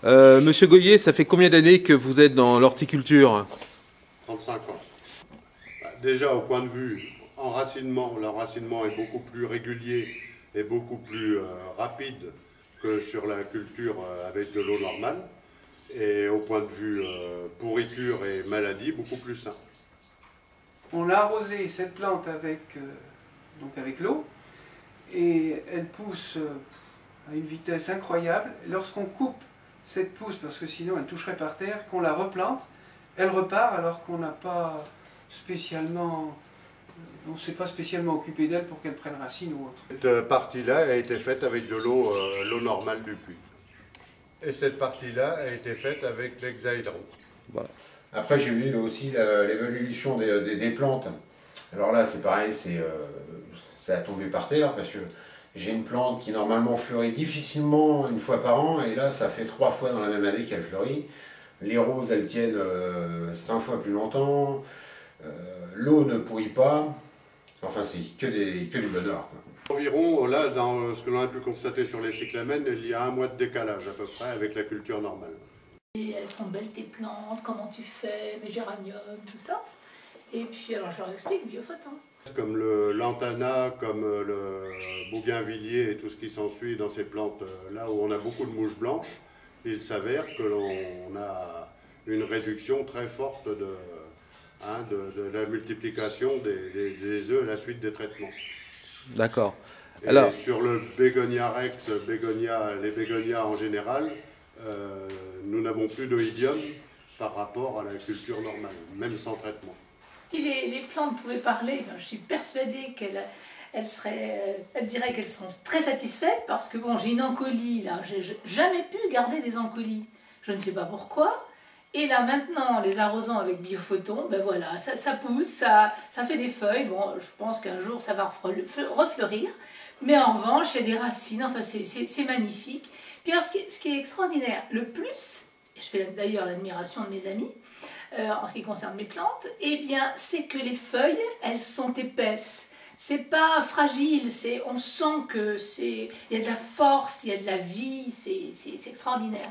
Monsieur Goyer, ça fait combien d'années que vous êtes dans l'horticulture? 35 ans. Déjà au point de vue enracinement, l'enracinement est beaucoup plus régulier et beaucoup plus rapide que sur la culture avec de l'eau normale. Et au point de vue pourriture et maladie, beaucoup plus sain. On a arrosé cette plante avec l'eau et elle pousse à une vitesse incroyable. Lorsqu'on coupe cette pousse, parce que sinon elle toucherait par terre, qu'on la replante, elle repart alors qu'on n'a pas spécialement, on ne s'est pas spécialement occupé d'elle pour qu'elle prenne racine ou autre. Cette partie-là a été faite avec de l'eau normale du puits. Et cette partie-là a été faite avec l'hexaédron. Voilà. Après, j'ai vu aussi l'évolution des plantes. Alors là, c'est pareil, ça a tombé par terre parce que j'ai une plante qui normalement fleurit difficilement une fois par an et là, ça fait 3 fois dans la même année qu'elle fleurit. Les roses, elles tiennent 5 fois plus longtemps. L'eau ne pourrit pas. Enfin, c'est que du bonheur, quoi. Environ, là, dans ce que l'on a pu constater sur les cyclamènes, il y a 1 mois de décalage à peu près avec la culture normale. Et elles sont belles tes plantes, comment tu fais, mes géraniums, tout ça. Et puis alors je leur explique, biophoton. Comme le lantana, comme le bougainvillier et tout ce qui s'ensuit dans ces plantes là où on a beaucoup de mouches blanches, il s'avère que l'on a une réduction très forte de la multiplication des œufs à la suite des traitements. D'accord. Et Alors, sur le bégonia rex, les bégonias en général, nous n'avons plus d'oïdium par rapport à la culture normale, même sans traitement. Si les plantes pouvaient parler, je suis persuadée qu'elles diraient qu'elles sont très satisfaites parce que bon, j'ai une encolie là, j'ai jamais pu garder des encolies. Je ne sais pas pourquoi. Et là maintenant, en les arrosant avec biophoton, ben voilà, ça pousse, ça fait des feuilles. Bon, je pense qu'un jour ça va refleurir. Mais en revanche, il y a des racines, enfin c'est magnifique. Puis alors, ce qui est extraordinaire, le plus, et je fais d'ailleurs l'admiration de mes amis, en ce qui concerne mes plantes, eh bien, c'est que les feuilles, elles sont épaisses. C'est pas fragile, on sent que il y a de la force, il y a de la vie, c'est extraordinaire.